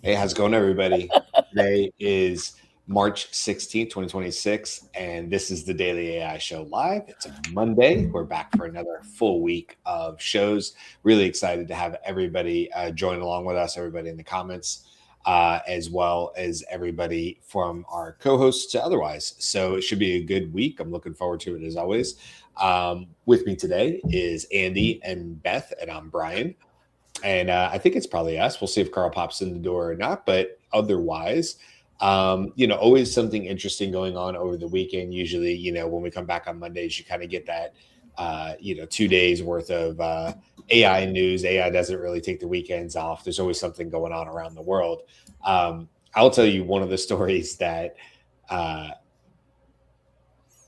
Hey, how's it going, everybody? Today is March 16th, 2026, and this is the Daily AI Show Live. It's a Monday. We're back for another full week of shows. Really excited to have everybody join along with us, everybody in the comments, as well as everybody from our co hosts to otherwise. So it should be a good week. I'm looking forward to it as always. With me today is Andy and Beth, and I'm Brian. And I think it's probably us. We'll see if Karl pops in the door or not. But otherwise, always something interesting going on over the weekend. Usually, when we come back on Mondays, you kind of get that, 2 days worth of AI news. AI doesn't really take the weekends off. There's always something going on around the world. I'll tell you one of the stories that uh,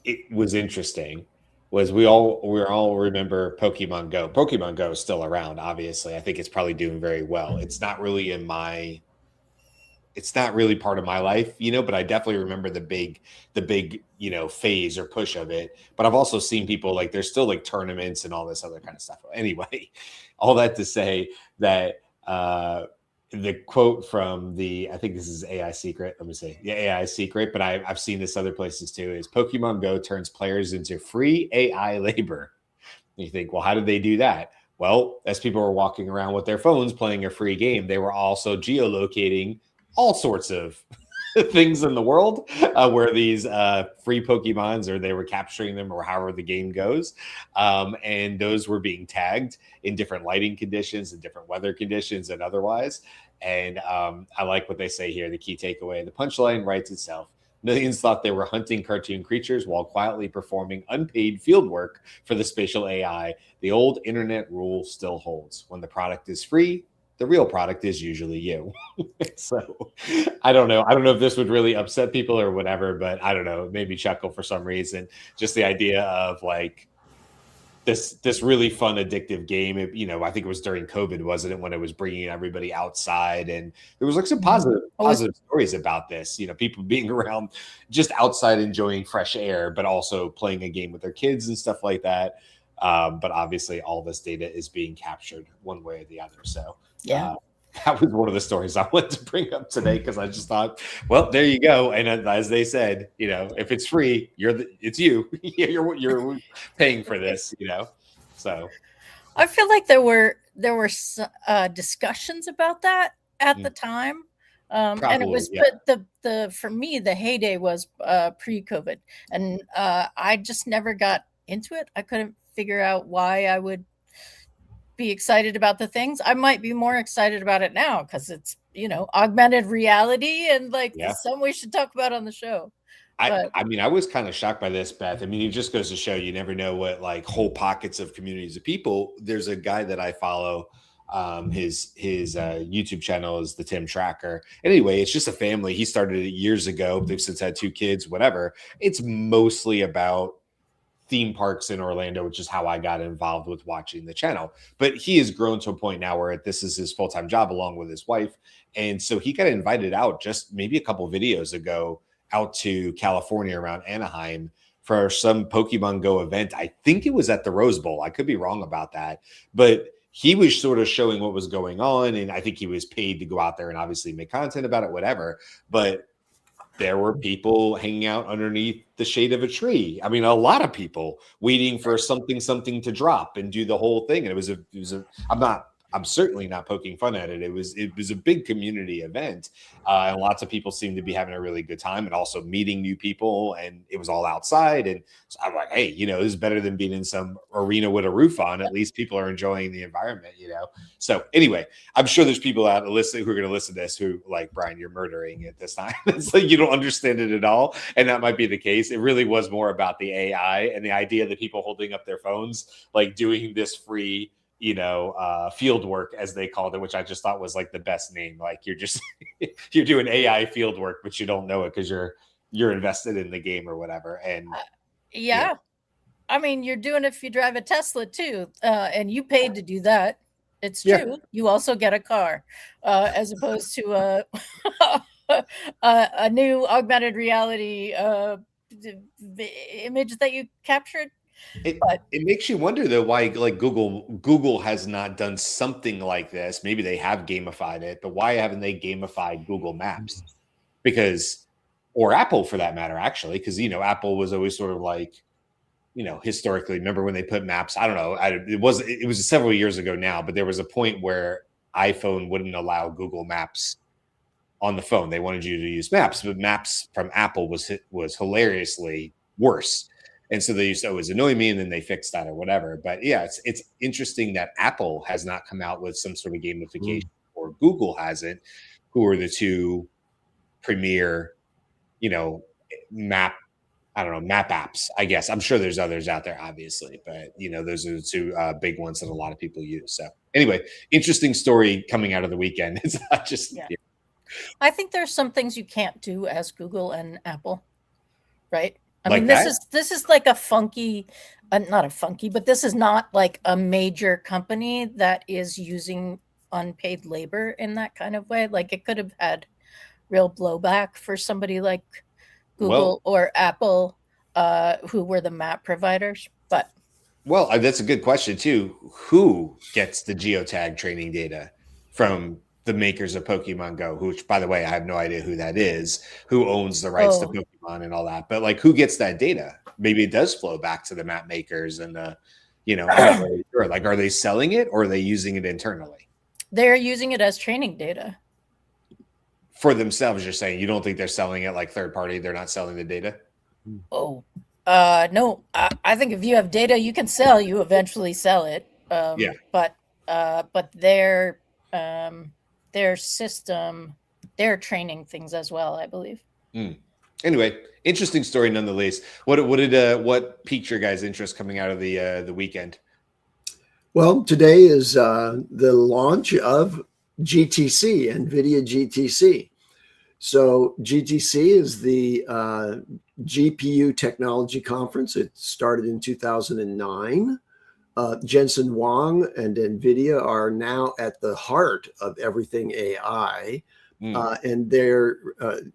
it was interesting was we all remember Pokemon Go. Pokemon Go is still around, obviously. I think it's probably doing very well. It's not really part of my life, but I definitely remember the big, phase or push of it. But I've also seen people like there's still like tournaments and all this other kind of stuff. Anyway, all that to say that the quote from I think this is AI Secret. Let me see. Yeah, AI Secret, but I've seen this other places too. Is Pokemon Go turns players into free AI labor. And you think, well, how did they do that? Well, as people were walking around with their phones playing a free game, they were also geolocating all sorts of things in the world where these free Pokemons, or they were capturing them, or however the game goes. And those were being tagged in different lighting conditions and different weather conditions and otherwise. And I like what they say here. The key takeaway, the punchline writes itself. Millions thought they were hunting cartoon creatures while quietly performing unpaid field work for the spatial AI. The old internet rule still holds. When the product is free, the real product is usually you. So I don't know. I don't know if this would really upset people or whatever, but I don't know. Maybe chuckle for some reason. Just the idea of like this really fun addictive game. I think it was during COVID, wasn't it, when it was bringing everybody outside, and there was like some positive stories about this. People being around just outside enjoying fresh air, but also playing a game with their kids and stuff like that. But obviously, all this data is being captured one way or the other. So Yeah. that was one of the stories I wanted to bring up today because I just thought, well, there you go. And as they said, if it's free, it's you. You're paying for this. So I feel like there were discussions about that at the mm, time. And it probably, was, yeah, but the for me the heyday was pre-COVID, and I just never got into it. I couldn't figure out why I would be excited about the things. I might be more excited about it now because it's augmented reality, and like yeah. some we should talk about on the show. I But I mean, I was kind of shocked by this, Beth. I mean, it just goes to show you never know what like whole pockets of communities of people. There's a guy that I follow. His YouTube channel is the Tim Tracker. Anyway, it's just a family. He started it years ago. They've since had two kids. Whatever. It's mostly about theme parks in Orlando, which is how I got involved with watching the channel. But he has grown to a point now where this is his full time job along with his wife. And so he got invited out just maybe a couple videos ago out to California around Anaheim for some Pokemon Go event. I think it was at the Rose Bowl. I could be wrong about that. But he was sort of showing what was going on. And I think he was paid to go out there and obviously make content about it, whatever. But there were people hanging out underneath the shade of a tree. I mean, a lot of people waiting for something to drop and do the whole thing. And I'm certainly not poking fun at it. It was a big community event, and lots of people seemed to be having a really good time and also meeting new people. And it was all outside, and so I'm like, hey, this is better than being in some arena with a roof on. At least people are enjoying the environment. So anyway, I'm sure there's people out listening who are going to listen to this who, like Brian, you're murdering it this time. It's like you don't understand it at all, and that might be the case. It really was more about the AI and the idea that people holding up their phones, like doing this free, field work as they called it, which I just thought was like the best name. Like you're just you're doing AI field work, but you don't know it because you're invested in the game or whatever. And yeah, yeah, I mean, you're doing it if you drive a Tesla too, and you paid to do that. It's yeah, true. You also get a car, as opposed to a new augmented reality image that you captured. But It makes you wonder though why like Google has not done something like this. Maybe they have gamified it, but why haven't they gamified Google Maps? Because or Apple for that matter, actually, because Apple was always sort of like, historically, remember when they put maps? I don't know. It was several years ago now, but there was a point where iPhone wouldn't allow Google Maps on the phone. They wanted you to use Maps, but Maps from Apple was hilariously worse. And so they used to always annoy me, and then they fixed that or whatever. But yeah, it's interesting that Apple has not come out with some sort of gamification, or Google hasn't, who are the two premier, map apps, I guess. I'm sure there's others out there, obviously, but those are the two big ones that a lot of people use. So anyway, interesting story coming out of the weekend. It's not just. Yeah. I think there's some things you can't do as Google and Apple, right? I mean, this is like a funky, not a funky, but this is not like a major company that is using unpaid labor in that kind of way. Like it could have had real blowback for somebody like Google or Apple, who were the map providers. But that's a good question too. Who gets the geotag training data from the makers of Pokemon Go, which, by the way, I have no idea who that is, who owns the rights to Pokemon and all that. But like, who gets that data? Maybe it does flow back to the map makers and I'm not really sure. Like, are they selling it or are they using it internally? They're using it as training data for themselves. You're saying you don't think they're selling it like third party? They're not selling the data? No. I think if you have data you can sell, you eventually sell it. But their system, they're training things as well, I believe. Anyway, interesting story nonetheless. What piqued your guys' interest coming out of the weekend? Well, today is the launch of GTC, NVIDIA GTC. So GTC is the GPU technology conference. It started in 2009. Jensen Huang and NVIDIA are now at the heart of everything AI. And they're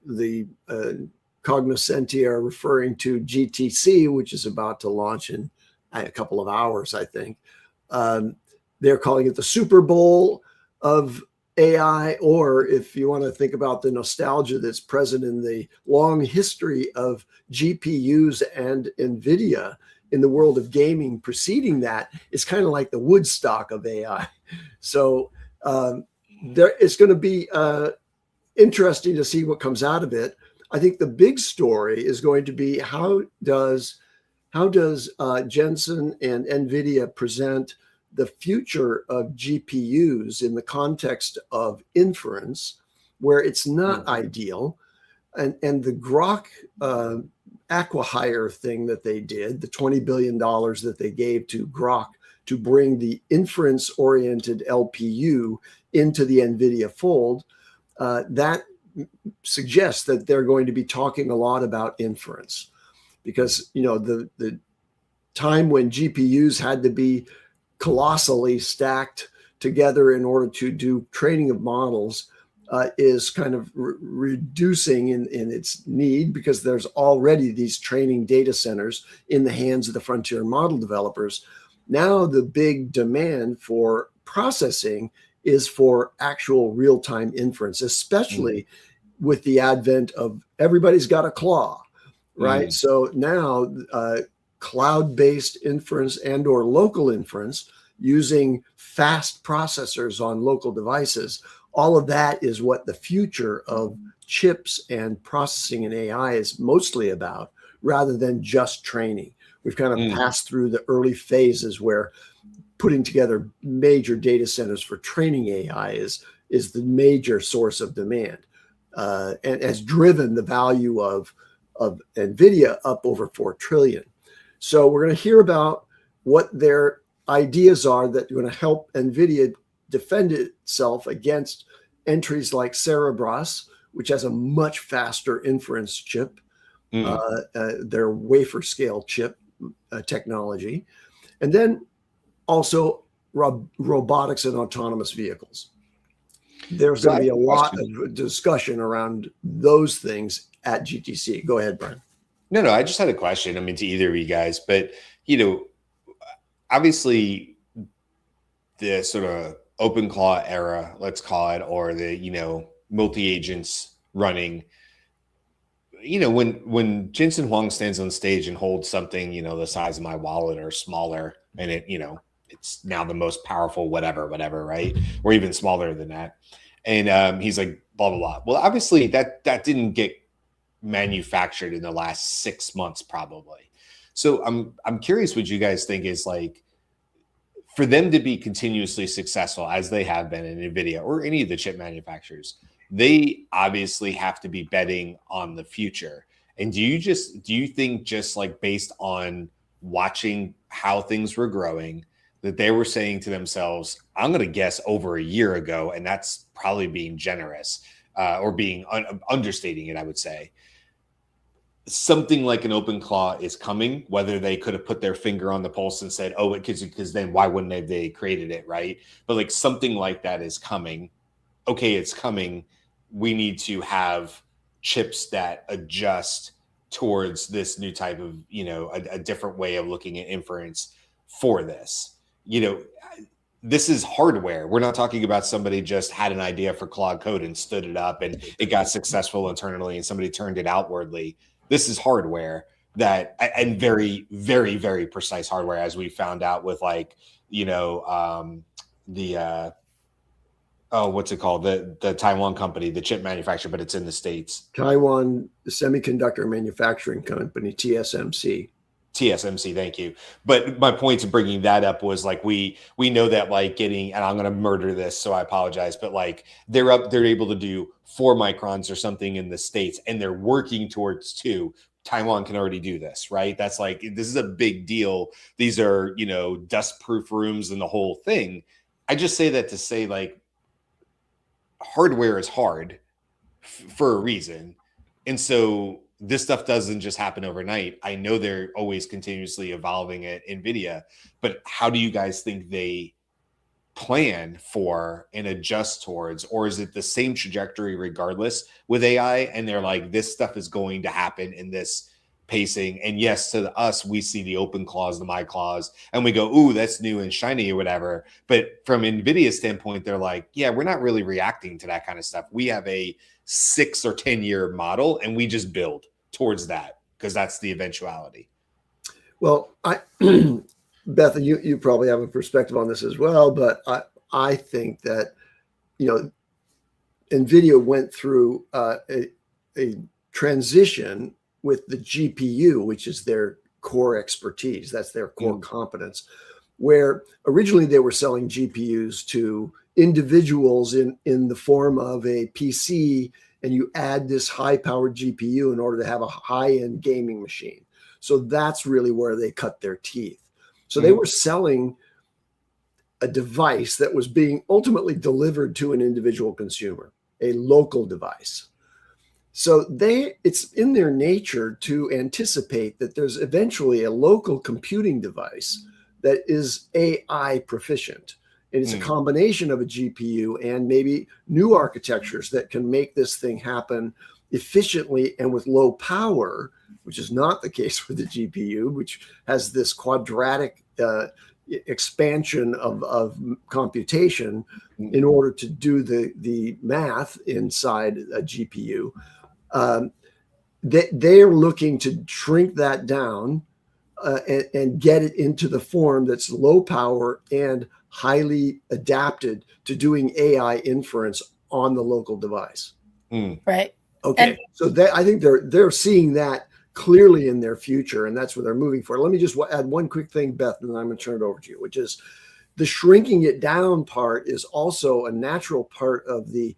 the cognoscenti are referring to GTC, which is about to launch in a couple of hours, I think. They're calling it the Super Bowl of AI, or if you want to think about the nostalgia that's present in the long history of GPUs and NVIDIA in the world of gaming preceding that, it's kind of like the Woodstock of AI. So it's going to be interesting to see what comes out of it. I think the big story is going to be how does Jensen and NVIDIA present the future of GPUs in the context of inference, where it's not ideal, and the Grok acquihire thing that they did, the $20 billion that they gave to Grok to bring the inference-oriented LPU into the NVIDIA fold, that suggests that they're going to be talking a lot about inference, because the time when GPUs had to be colossally stacked together in order to do training of models is kind of reducing in its need, because there's already these training data centers in the hands of the frontier model developers. Now the big demand for processing is for actual real-time inference, especially with the advent of everybody's got a claw, right? So now cloud-based inference and or local inference using fast processors on local devices, all of that is what the future of chips and processing in AI is mostly about, rather than just training. We've kind of passed through the early phases where putting together major data centers for training AI is the major source of demand, and has driven the value of NVIDIA up over 4 trillion. So we're going to hear about what their ideas are that are going to help NVIDIA defend itself against entries like Cerebras, which has a much faster inference chip, their wafer scale chip technology, and then also robotics and autonomous vehicles. There's going to be a lot of discussion around those things at GTC. Go ahead, Brian. No, I just had a question. I mean, to either of you guys, but you know, obviously the sort of OpenClaw era, let's call it, or the, you know, multi-agents running, you know, when Jensen Huang stands on stage and holds something, you know, the size of my wallet or smaller, and it, you know, it's now the most powerful whatever, right? Or even smaller than that. And he's like, blah, blah, blah. Well, obviously that didn't get manufactured in the last 6 months, probably. So I'm curious what you guys think is like, for them to be continuously successful as they have been in NVIDIA or any of the chip manufacturers, they obviously have to be betting on the future. And do you think just like based on watching how things were growing, that they were saying to themselves, I'm going to guess over a year ago, and that's probably being generous or being understating it, I would say, something like an OpenClaw is coming, whether they could have put their finger on the pulse and said, oh, because then why wouldn't they created it, right? But like something like that is coming. Okay, it's coming. We need to have chips that adjust towards this new type of, you know, a different way of looking at inference for this. You know, this is hardware. We're not talking about somebody just had an idea for Claude Code and stood it up and it got successful internally and somebody turned it outwardly. This is hardware that, and very, very, very precise hardware, as we found out with like, you know, what's it called? The Taiwan company, the chip manufacturer, but it's in the States. Taiwan Semiconductor Manufacturing Company, TSMC. TSMC, thank you. But my point to bringing that up was like we know that like getting, and I'm going to murder this, so I apologize, but like they're able to do 4 microns or something in the States, and they're working towards 2. Taiwan can already do this, right? That's like, this is a big deal. These are, you know, dust-proof rooms and the whole thing. I just say that to say like hardware is hard for a reason, and so this stuff doesn't just happen overnight. I know they're always continuously evolving at NVIDIA, but how do you guys think they plan for and adjust towards, or is it the same trajectory regardless with AI? And they're like, this stuff is going to happen in this pacing. And yes, to us, we see the OpenClaws, the MyClaws, and we go, ooh, that's new and shiny or whatever. But from NVIDIA's standpoint, they're like, yeah, we're not really reacting to that kind of stuff. We have a 6 or 10 year model, and we just build towards that because that's the eventuality. Well, Beth, you probably have a perspective on this as well, but I think that, you know, NVIDIA went through a transition with the GPU, which is their core expertise. That's their core competence, where originally they were selling GPUs to individuals in the form of a PC, and you add this high-powered GPU in order to have a high-end gaming machine. So that's really where they cut their teeth. So they were selling a device that was being ultimately delivered to an individual consumer, a local device. So it's in their nature to anticipate that there's eventually a local computing device that is AI proficient. And it's a combination of a GPU and maybe new architectures that can make this thing happen efficiently and with low power, which is not the case with the GPU, which has this quadratic expansion of computation in order to do the math inside a GPU. They're looking to shrink that down and get it into the form that's low power and highly adapted to doing AI inference on the local device. Right. Okay. So I think they're seeing that clearly in their future, and that's what they're moving for. Let me just add one quick thing, Beth, and then I'm going to turn it over to you, which is the shrinking it down part is also a natural part of the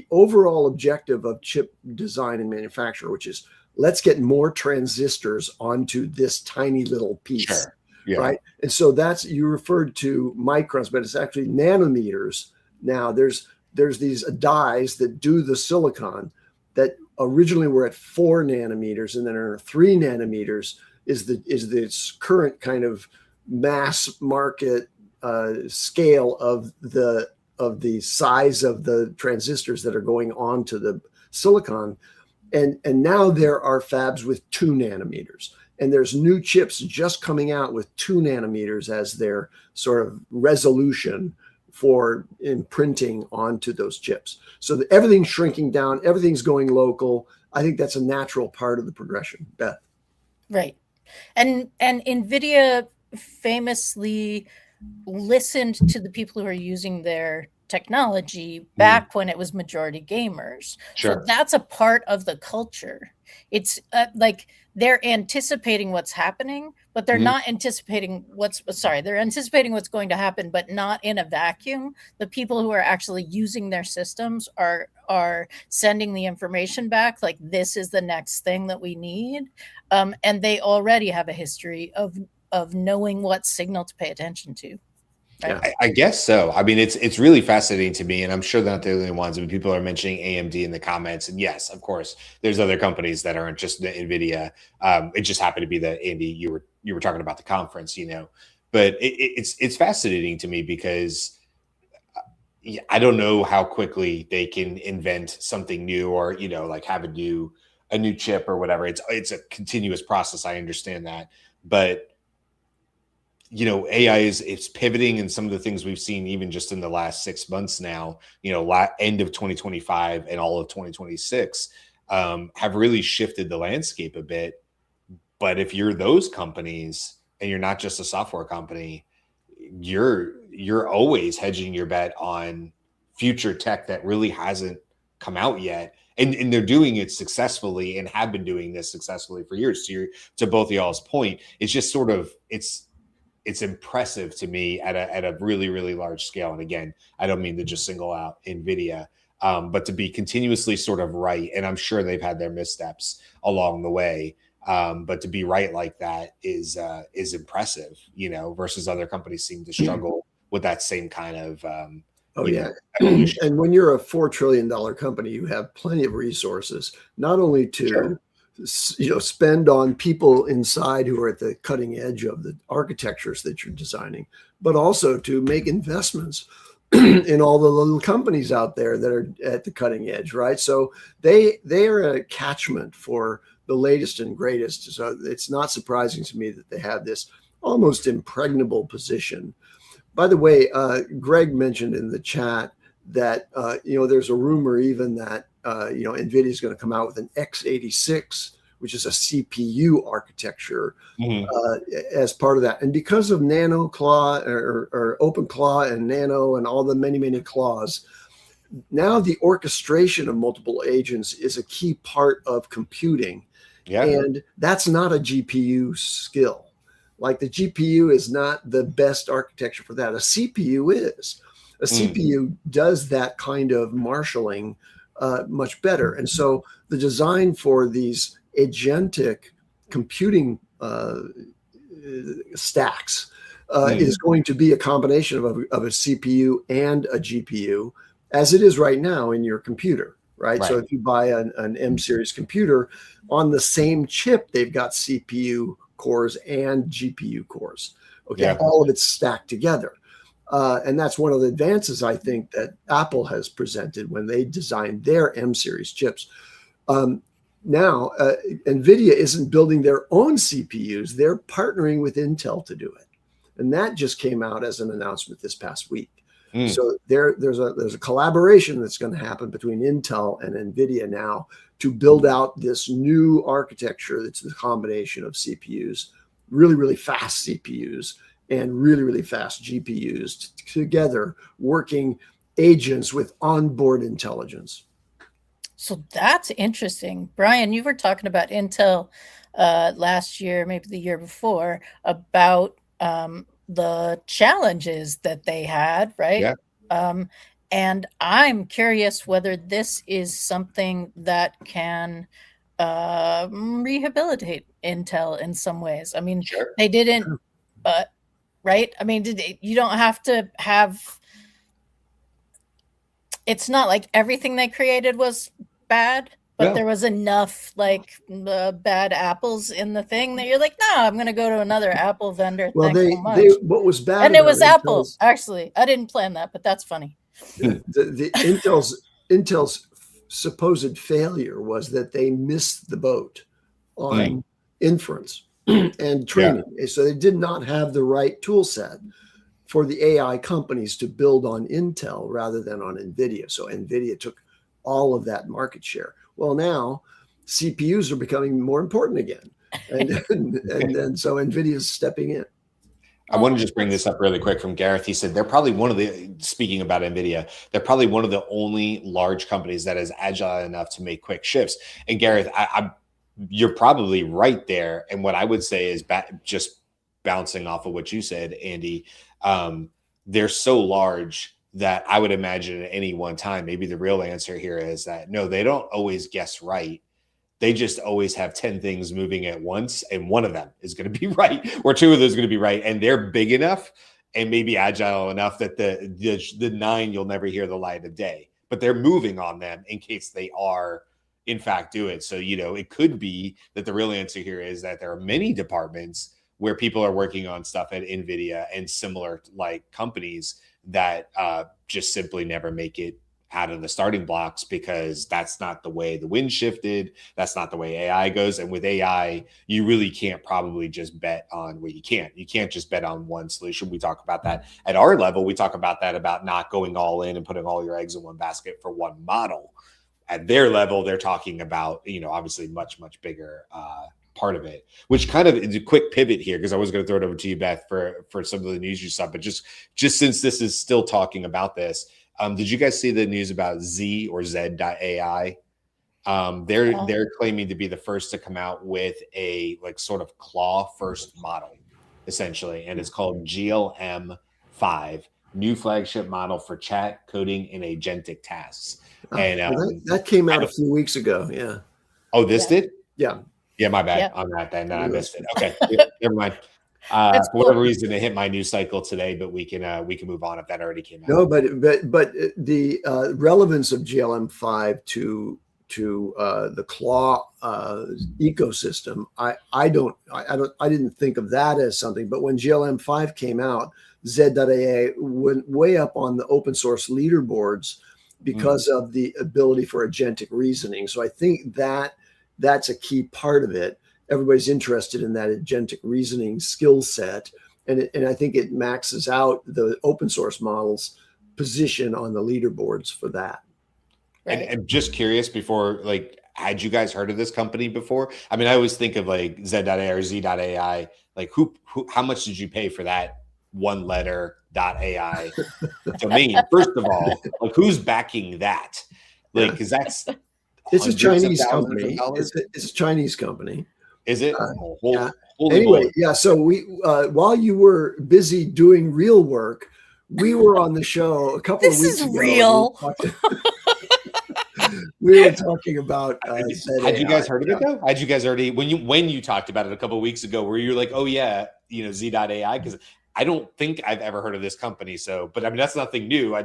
overall objective of chip design and manufacture, which is let's get more transistors onto this tiny little piece. Sure. Yeah. Right. And so you referred to microns, but it's actually nanometers. Now there's these dies that do the silicon that originally were at 4 nanometers, and then are 3 nanometers is this current kind of mass market scale of the size of the transistors that are going on to the silicon. And now there are fabs with 2 nanometers. and there's new chips just coming out with 2 nanometers as their sort of resolution for imprinting onto those chips. So that everything's shrinking down, everything's going local. I think that's a natural part of the progression. Beth. Right. And NVIDIA famously listened to the people who are using their technology back when it was majority gamers. Sure. So that's a part of the culture. It's like they're anticipating what's happening, but they're not anticipating they're anticipating what's going to happen, but not in a vacuum. The people who are actually using their systems are sending the information back, like, this is the next thing that we need. And they already have a history of knowing what signal to pay attention to. Right? Yeah, I guess so. I mean, it's really fascinating to me, and I'm sure they're not the only ones. I mean, people are mentioning AMD in the comments, and yes, of course, there's other companies that aren't just the NVIDIA. It just happened to be that, Andy, you were talking about the conference, but it's fascinating to me because I don't know how quickly they can invent something new, or like have a new chip or whatever. It's a continuous process. I understand that, but AI it's pivoting, and some of the things we've seen even just in the last 6 months now, end of 2025 and all of 2026, have really shifted the landscape a bit. But if you're those companies and you're not just a software company, you're always hedging your bet on future tech that really hasn't come out yet. And they're doing it successfully and have been doing this successfully for years. To both of y'all's point, it's just sort of, it's impressive to me at a really, really large scale. And again, I don't mean to just single out NVIDIA, but to be continuously sort of right. And I'm sure they've had their missteps along the way. But to be right like that is impressive, versus other companies seem to struggle with that same kind of, and when you're a $4 trillion company, you have plenty of resources, not only to spend on people inside who are at the cutting edge of the architectures that you're designing, but also to make investments in all the little companies out there that are at the cutting edge, right? So they are a catchment for the latest and greatest. So it's not surprising to me that they have this almost impregnable position. By the way, Greg mentioned in the chat that there's a rumor even that NVIDIA is going to come out with an x86, which is a CPU architecture as part of that. And because of Nano Claw or Open Claw and Nano and all the many, many claws, now the orchestration of multiple agents is a key part of computing. Yeah. And that's not a GPU skill. Like, the GPU is not the best architecture for that. A CPU is. A CPU does that kind of marshaling much better. And so the design for these agentic computing stacks is going to be a combination of a CPU and a GPU, as it is right now in your computer, right? So if you buy an M series computer, on the same chip, they've got CPU cores and GPU cores. Okay, all of it's stacked together. And that's one of the advances, I think, that Apple has presented when they designed their M series chips. Now, NVIDIA isn't building their own CPUs. They're partnering with Intel to do it. And that just came out as an announcement this past week. So there's a collaboration that's going to happen between Intel and NVIDIA now to build out this new architecture that's the combination of CPUs, really, really fast CPUs, and really, really fast GPUs together, working agents with onboard intelligence. So that's interesting. Brian, you were talking about Intel last year, maybe the year before, about the challenges that they had, right? Yeah. And I'm curious whether this is something that can rehabilitate Intel in some ways. I mean, they didn't, right? I mean, you don't have to have, it's not like everything they created was bad, but there was enough like bad apples in the thing that you're like, no, I'm going to go to another Apple vendor. Well, what was bad, and it was Apple. Actually, I didn't plan that, but that's funny. The Intel's supposed failure was that they missed the boat on inference. and training. So they did not have the right tool set for the AI companies to build on Intel rather than on NVIDIA. So NVIDIA took all of that market share. Well, now CPUs are becoming more important again. And so NVIDIA is stepping in. I want to just bring this up really quick from Gareth. He said they're probably one of the, speaking about NVIDIA, they're probably one of the only large companies that is agile enough to make quick shifts. And Gareth, you're probably right there. And what I would say is just bouncing off of what you said, Andy, they're so large that I would imagine at any one time, maybe the real answer here is that no, they don't always guess right. They just always have 10 things moving at once, and one of them is going to be right, or two of those are going to be right. And they're big enough and maybe agile enough that the 9 you'll never hear the light of day, but they're moving on them in case they are in fact do it. So, it could be that the real answer here is that there are many departments where people are working on stuff at NVIDIA and similar like companies that just simply never make it out of the starting blocks, because that's not the way the wind shifted. That's not the way AI goes. And with AI, you really can't probably just bet on, well, you can't just bet on one solution. We talk about that at our level. We talk about that, about not going all in and putting all your eggs in one basket for one model. At their level, they're talking about, obviously much, much bigger part of it, which kind of is a quick pivot here, because I was going to throw it over to you, Beth, for some of the news you saw, but just since this is still talking about this, did you guys see the news about Z or Z.ai? They're claiming to be the first to come out with a sort of claw first model, essentially, and it's called GLM-5, new flagship model for chat, coding, and agentic tasks. And that came out a few weeks ago. Yeah. Oh, this did? Yeah. Yeah, my bad on that. Then I missed it. Okay, never mind. For whatever reason, it hit my news cycle today, but we can move on if that already came out. No, but the relevance of GLM-5 to the claw ecosystem, I didn't think of that as something. But when GLM-5 came out, Z.ai went way up on the open source leaderboards because of the ability for agentic reasoning. So I think that's a key part of it. Everybody's interested in that agentic reasoning skill set. And I think it maxes out the open source models position on the leaderboards for that. Right. And I'm just curious, before, had you guys heard of this company before? I mean, I always think of Z.ai or Z.ai, who, how much did you pay for that one letter .ai domain? First of all, who's backing that? Because that's, it's a Chinese company. It's a Chinese company. Is it? Yeah. Anyway, yeah. So we, while you were busy doing real work, we were on the show a couple of weeks ago. This is real. We were talking about. Had you guys heard of it though? Had you guys already, when you talked about it a couple of weeks ago, were you like, oh yeah, Z.ai? Because I don't think I've ever heard of this company. So, but I mean, that's nothing new.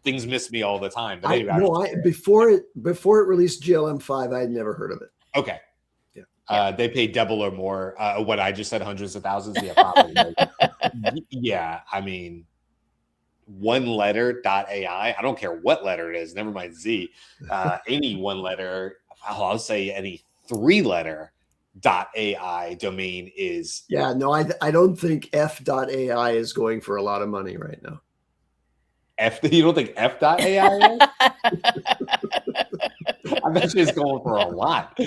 Things miss me all the time. But anyway, before it released GLM-5, I had never heard of it. Okay. Yeah. They pay double or more. What I just said, hundreds of thousands. Yeah, probably. Yeah. I mean, one letter .ai. I don't care what letter it is. Never mind Z. Any one letter. I'll say any 3-letter .ai domain is. Yeah. No, I don't think F.ai is going for a lot of money right now. You don't think F.ai is? I bet it's going for a lot.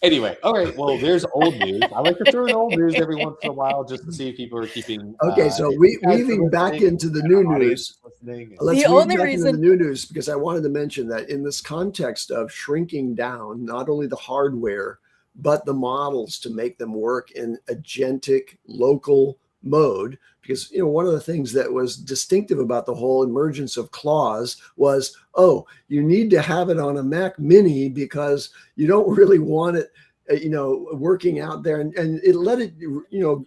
Anyway, all right. Well, there's old news. I like to throw in old news every once in a while just to see if people are keeping. Okay, so weaving back into the new news. Let's weave back into the new news, because I wanted to mention that in this context of shrinking down not only the hardware but the models to make them work in agentic local mode, because one of the things that was distinctive about the whole emergence of claws was, you need to have it on a Mac Mini because you don't really want it working out there, and it let it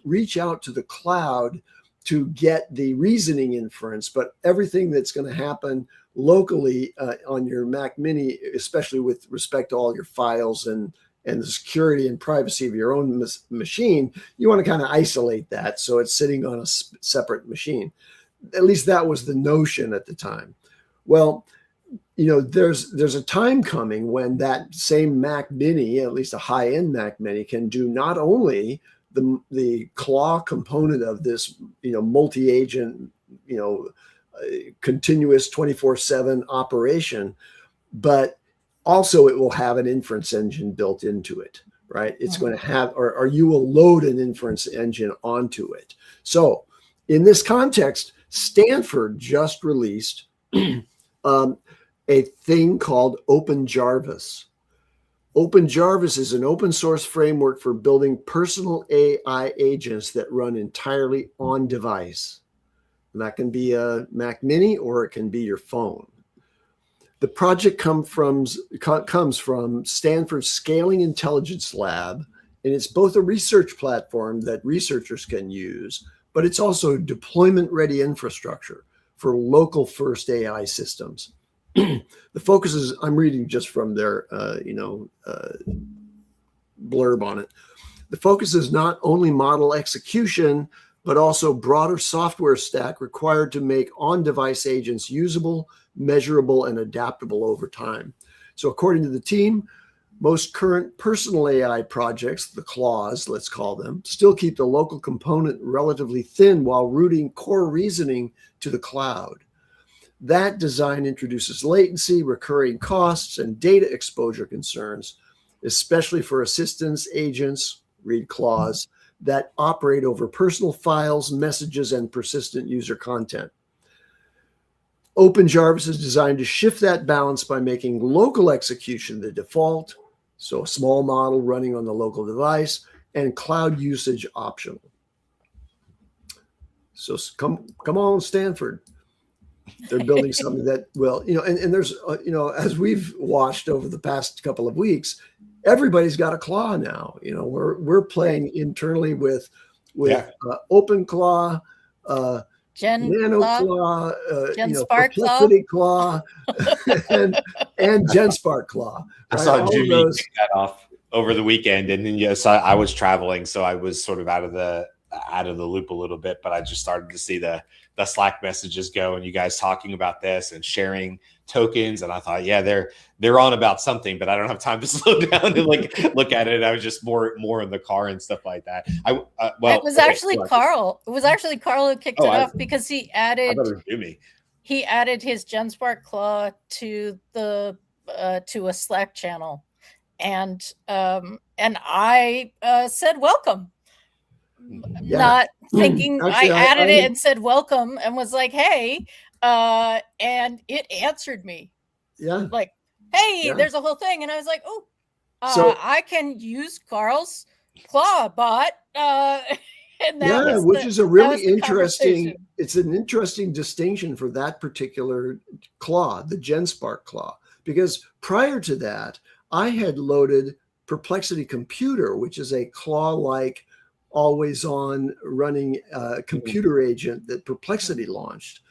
reach out to the cloud to get the reasoning inference, but everything that's going to happen locally on your Mac Mini, especially with respect to all your files and the security and privacy of your own machine, you want to kind of isolate that so it's sitting on a separate machine. At least that was the notion at the time. Well, there's a time coming when that same Mac Mini, at least a high-end Mac Mini, can do not only the claw component of this, multi-agent, continuous 24/7 operation, but also it will have an inference engine built into it, right? It's going to have, or you will load an inference engine onto it. So in this context, Stanford just released a thing called OpenJarvis. OpenJarvis is an open source framework for building personal AI agents that run entirely on device. And that can be a Mac Mini or it can be your phone. The project comes from Stanford's Scaling Intelligence Lab, and it's both a research platform that researchers can use, but it's also deployment-ready infrastructure for local first AI systems. The focus is, I'm reading just from their, blurb on it. The focus is not only model execution, but also broader software stack required to make on-device agents usable, measurable, and adaptable over time. So according to the team, most current personal AI projects, the claws, let's call them, still keep the local component relatively thin while routing core reasoning to the cloud. That design introduces latency, recurring costs, and data exposure concerns, especially for assistance agents, read claws, that operate over personal files, messages, and persistent user content. OpenJarvis is designed to shift that balance by making local execution the default, so a small model running on the local device, and cloud usage optional. So come on, Stanford. They're building something that will, and there's, as we've watched over the past couple of weeks, everybody's got a claw now. We're playing internally with OpenClaw, NanoClaw, Perplexity Claw, and GenSpark Claw. Right? I saw Jyunmi kick that off over the weekend, and then yes, I was traveling, so I was sort of out of the loop a little bit, but I just started to see the Slack messages go and you guys talking about this and sharing tokens. And I thought, yeah, they're on about something, but I don't have time to slow down and look at it. I was just more in the car and stuff like that. It was actually Karl. It was actually Karl who kicked it off because he added his GenSpark Claw to the to a Slack channel, and I said welcome. Yeah. Not thinking. Actually, I added it and said welcome and was like, hey, and it answered me. Yeah. Like, hey, there's a whole thing. And I was like, oh, I can use Karl's claw bot. And that which is a really interesting, it's an interesting distinction for that particular claw, the GenSpark claw, because prior to that, I had loaded Perplexity Computer, which is a claw-like always on running computer agent that Perplexity launched.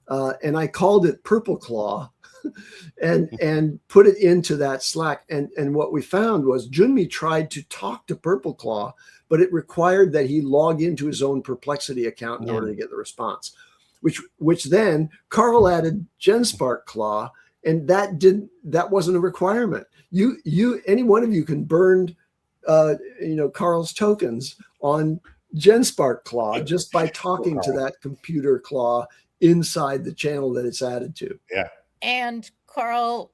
And I called it Purple Claw and put it into that Slack. And what we found was Jyunmi tried to talk to Purple Claw, but it required that he log into his own Perplexity account in order to get the response, which then Karl added GenSpark Claw, and that wasn't a requirement. Any one of you can burn Karl's tokens on GenSpark Claw just by talking to that computer claw inside the channel that it's added to. Yeah. And Karl,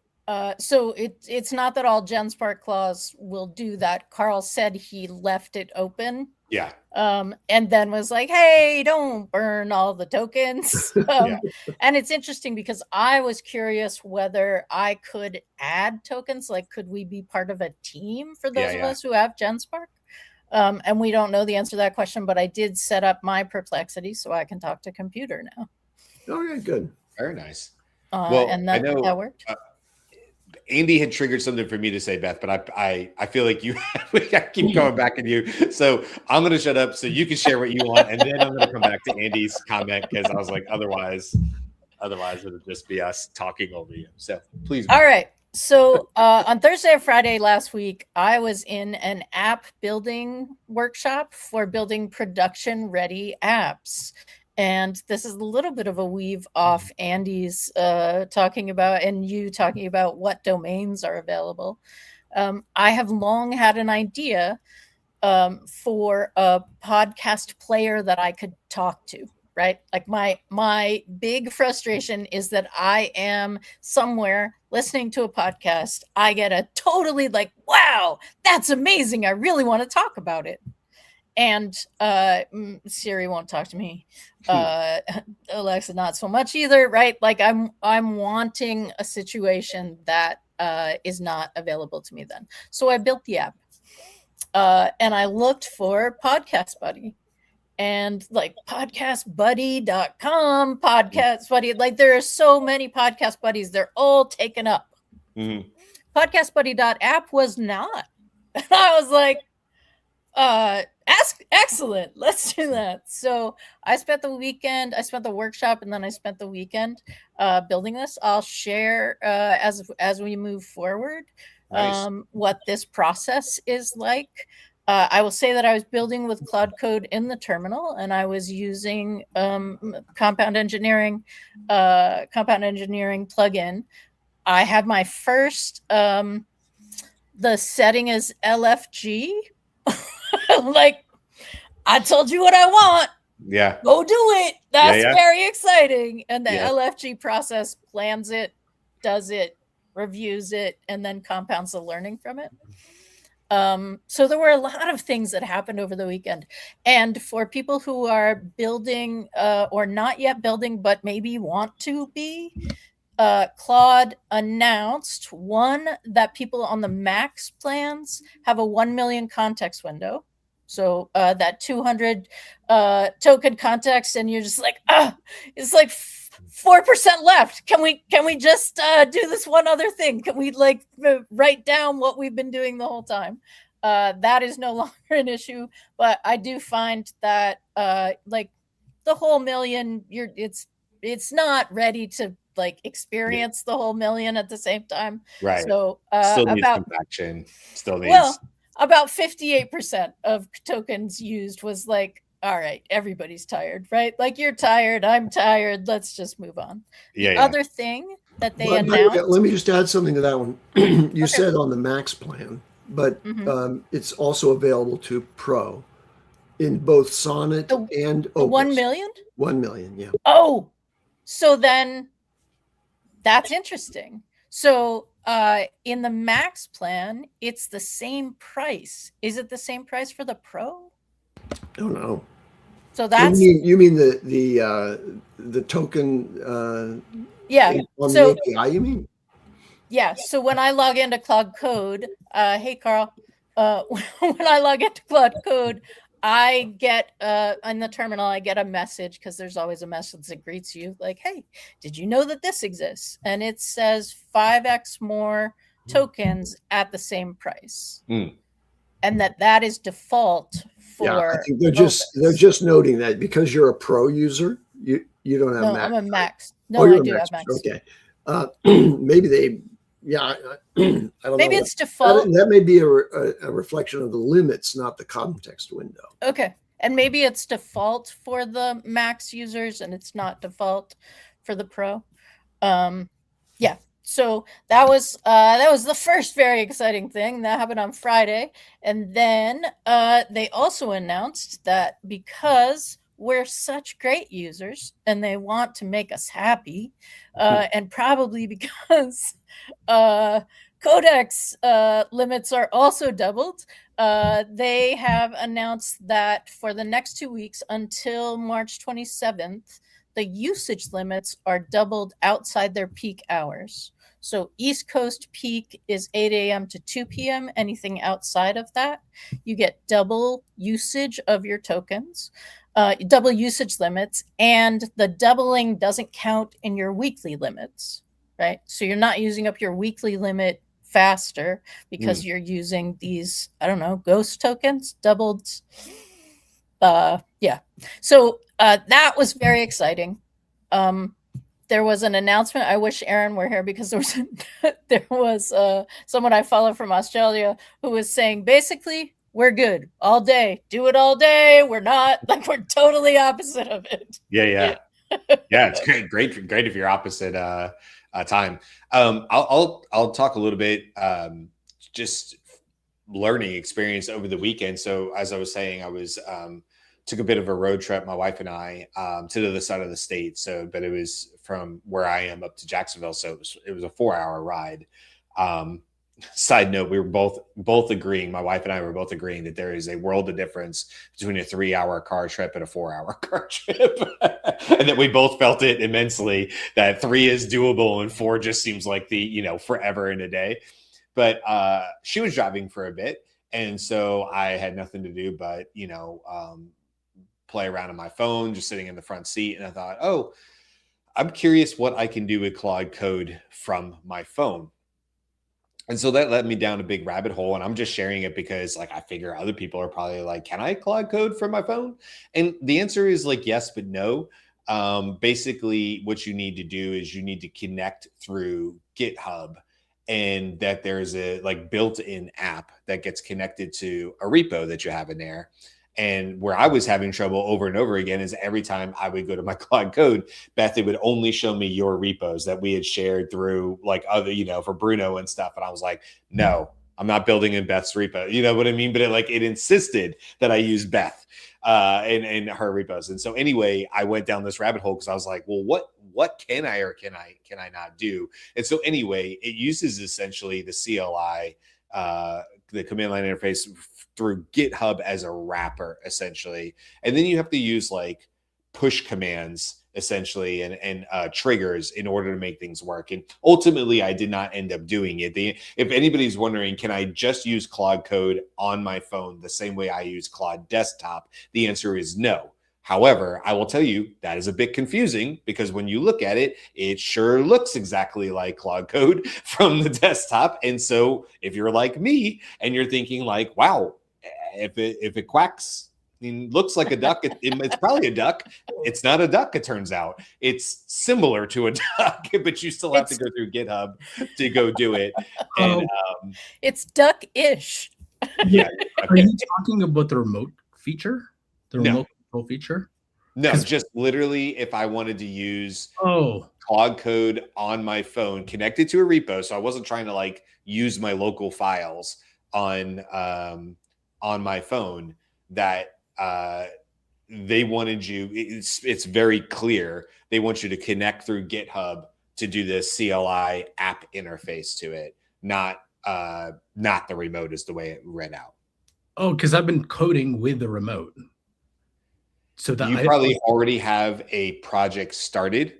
so it's not that all GenSpark claws will do that. Karl said he left it open. Yeah. And then was like, hey, don't burn all the tokens. And it's interesting because I was curious whether I could add tokens. Like, could we be part of a team for those of us who have GenSpark? And we don't know the answer to that question, but I did set up my Perplexity so I can talk to computer now. Oh, yeah, good. Very nice. And that worked. Andy had triggered something for me to say, Beth, but I feel like we keep going back at you. So I'm going to shut up so you can share what you want. And then I'm going to come back to Andy's comment because I was like, otherwise it'll just be us talking over you. So please. All right. So on Thursday or Friday last week, I was in an app building workshop for building production ready apps. And this is a little bit of a weave off Andy's talking about, and you talking about what domains are available. I have long had an idea for a podcast player that I could talk to, right? Like my big frustration is that I am somewhere listening to a podcast. I get a totally like, wow, that's amazing. I really want to talk about it. And Siri won't talk to me. Alexa, not so much either, right? Like I'm wanting a situation that is not available to me then. So I built the app. And I looked for Podcast Buddy, and like podcastbuddy.com, Podcast Buddy. Like there are so many podcast buddies. They're all taken up. Mm-hmm. Podcastbuddy.app was not. And I was like, excellent. Let's do that. So I spent the workshop, and then I spent the weekend building this. I'll share as we move forward. Nice. What this process is like. I will say that I was building with Cloud Code in the terminal, and I was using compound engineering plugin. I had my first, the setting is LFG. Like, I told you what I want. Yeah. Go do it. That's very exciting. And the LFG process plans it, does it, reviews it, and then compounds the learning from it. So there were a lot of things that happened over the weekend. And for people who are building or not yet building, but maybe want to be, Claude announced that people on the max plans have a 1 million context window. So that 200 token context, and you're just like, it's like 4% left. Can we just do this one other thing? Can we like write down what we've been doing the whole time? That is no longer an issue, but I do find that like the whole million, it's not ready to like experience the whole million at the same time. Right. So still needs compaction. Still needs. About 58% of tokens used was like, all right, everybody's tired, right? Like you're tired, I'm tired. Let's just move on. The other thing that they announced. Let me just add something to that one. You said on the max plan, but it's also available to Pro in both Sonnet and Opus. 1 million? 1 million, yeah. Oh, so then that's interesting. So in the max plan, it's the same price. Is it the same price for the Pro? I don't know. So that's you mean the token on the API, you mean? Yeah. So when I log into Cloud Code, hey Karl, when I log into Cloud Code, I get in the terminal, I get a message, because there's always a message that greets you like, hey, did you know that this exists? And it says 5x more tokens at the same price. And that is default for I think they're just noting that because you're a Pro user, you don't have Max. I'm a Max. No, I do have Max. Okay. Maybe they I don't know. Maybe it's default. That may be a reflection of the limits, not the context window. Okay. And maybe it's default for the Max users and it's not default for the Pro. So that was the first very exciting thing that happened on Friday. And then they also announced that because we're such great users and they want to make us happy, and probably because codex limits are also doubled, they have announced that for the next 2 weeks until March 27th, the usage limits are doubled outside their peak hours. So East Coast peak is 8 a.m. to 2 p.m. Anything outside of that, you get double usage of your tokens, double usage limits, and the doubling doesn't count in your weekly limits, right? So you're not using up your weekly limit faster because you're using these, I don't know, ghost tokens, doubled. So that was very exciting. There was an announcement. I wish Aaron were here because there was someone I follow from Australia who was saying basically we're good all day. Do it all day. We're not like we're totally opposite of it. Yeah. It's great if you're opposite time. I'll talk a little bit just learning experience over the weekend. So as I was saying, I was took a bit of a road trip, my wife and I, to the other side of the state. So, but it was from where I am up to Jacksonville. So it was a 4-hour ride. Side note, we were both agreeing, my wife and I were both agreeing that there is a world of difference between a 3-hour car trip and a 4-hour car trip. And that we both felt it immensely, that 3 is doable and 4 just seems like the, forever in a day. But she was driving for a bit. And so I had nothing to do but, play around on my phone, just sitting in the front seat. And I thought, oh, I'm curious what I can do with Claude Code from my phone. And so that led me down a big rabbit hole, and I'm just sharing it because I figure other people are probably like, can I Claude Code from my phone? And the answer is yes, but no. Basically what you need to do is you need to connect through GitHub, and that there's a built-in app that gets connected to a repo that you have in there. And where I was having trouble over and over again is every time I would go to my Claude Code, Beth, it would only show me your repos that we had shared through other, for Bruno and stuff. And I was like, no, I'm not building in Beth's repo. You know what I mean? But it insisted that I use Beth in her repos. And so anyway, I went down this rabbit hole because I was like, well, what can I or can I not do? And so anyway, it uses essentially the CLI, the command line interface through GitHub as a wrapper, essentially. And then you have to use push commands, essentially, and triggers in order to make things work. And ultimately, I did not end up doing it. If anybody's wondering, can I just use Claude Code on my phone the same way I use Claude Desktop? The answer is no. However, I will tell you that is a bit confusing because when you look at it, it sure looks exactly like Claude Code from the desktop. And so if you're like me and you're thinking wow, if it quacks, looks like a duck, it's probably a duck. It's not a duck, it turns out. It's similar to a duck, but you still have to go through GitHub to go do it. And it's duck-ish. Yeah. Are you talking about the remote feature? The remote control feature? No, just literally if I wanted to use Claude Code on my phone connected to a repo. So I wasn't trying to use my local files on my phone, that they wanted you, it's very clear. They want you to connect through GitHub to do the CLI app interface to it, not the remote is the way it read out. Oh, because I've been coding with the remote. So that you probably already have a project started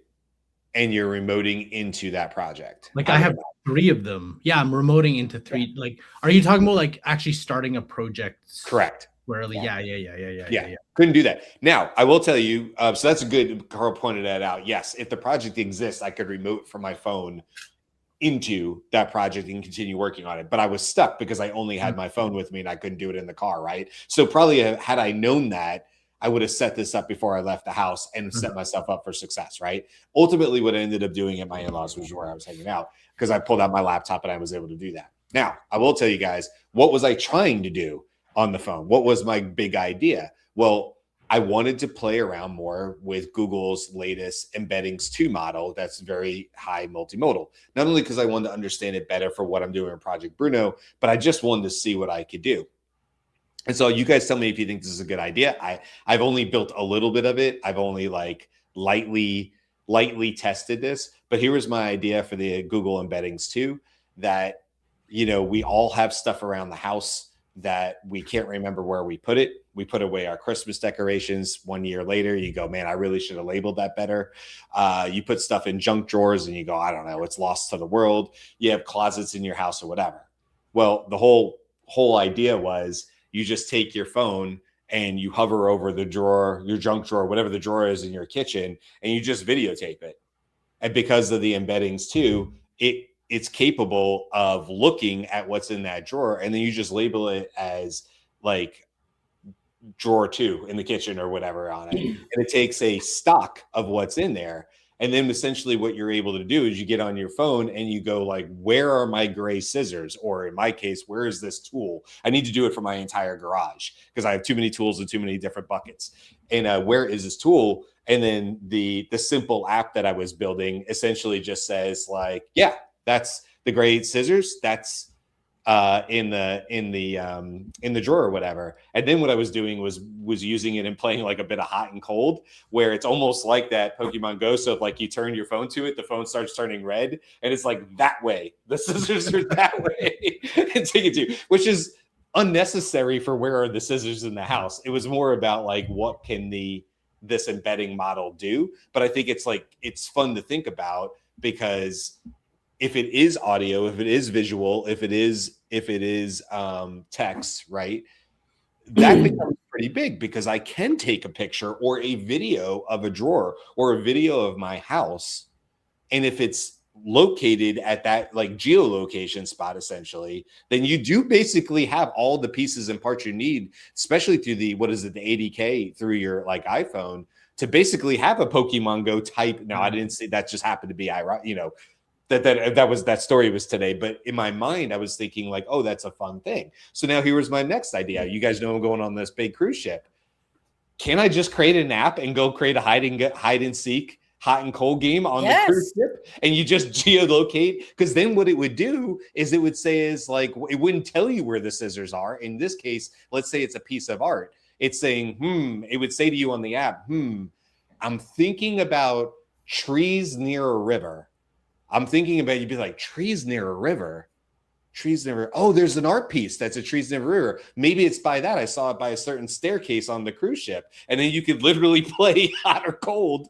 and you're remoting into that project. I have 3 of them. Yeah, I'm remoting into 3. Yeah. Are you talking about actually starting a project? Correct. Yeah. Couldn't do that. Now, I will tell you, so that's a good, Karl pointed that out. Yes, if the project exists, I could remote from my phone into that project and continue working on it. But I was stuck because I only had my phone with me and I couldn't do it in the car, right? So probably had I known that, I would have set this up before I left the house and set myself up for success, right? Ultimately, what I ended up doing at my in-laws, which is where I was hanging out, because I pulled out my laptop and I was able to do that. Now, I will tell you guys, what was I trying to do on the phone? What was my big idea? Well, I wanted to play around more with Google's latest embeddings 2 model that's very high multimodal. Not only because I wanted to understand it better for what I'm doing in Project Bruno, but I just wanted to see what I could do. And so you guys tell me if you think this is a good idea. I've only built a little bit of it. I've only lightly tested this, but here was my idea for the Google embeddings 2, that, we all have stuff around the house that we can't remember where we put it. We put away our Christmas decorations 1 year later. You go, man, I really should have labeled that better. You put stuff in junk drawers and you go, I don't know, it's lost to the world. You have closets in your house or whatever. Well, the whole idea was, you just take your phone and you hover over the drawer, your junk drawer, whatever the drawer is in your kitchen, and you just videotape it. And because of the embeddings 2, it's capable of looking at what's in that drawer, and then you just label it as drawer 2 in the kitchen or whatever on it. And it takes a stock of what's in there And then essentially what you're able to do is you get on your phone and you go like, where are my gray scissors? Or in my case, where is this tool? I need to do it for my entire garage because I have too many tools and too many different buckets. And where is this tool? And then the simple app that I was building essentially just says like, yeah, that's the gray scissors. That's in the drawer or whatever. And then what I was doing was using it and playing like a bit of hot and cold, where it's almost like that Pokemon Go. So if like you turn your phone to it, the phone starts turning red, and it's like that way. The scissors are that way, and take it to, which is unnecessary for where are the scissors in the house. It was more about like what can this embedding model do. But I think it's fun to think about, because if it is audio, if it is visual, if it is text, right, that becomes pretty big, because I can take a picture or a video of a drawer or a video of my house, and if it's located at that like geolocation spot, essentially, then you do basically have all the pieces and parts you need, especially through the 80K through your like iPhone, to basically have a Pokemon Go type. Now, I didn't say that just happened to be, that story was today, but in my mind I was thinking like, oh, that's a fun thing. So now here was my next idea. You guys know I'm going on this big cruise ship. Can I just create an app and go create a hide and seek hot and cold game on the cruise ship, and you just geolocate? Because then what it would do is it would say is like, it wouldn't tell you where the scissors are. In this case, let's say it's a piece of art. It's saying, it would say to you on the app, I'm thinking about trees near a river. I'm thinking about, you'd be like, trees near a river. Oh, there's an art piece that's a trees near a river. Maybe it's by that. I saw it by a certain staircase on the cruise ship. And then you could literally play hot or cold.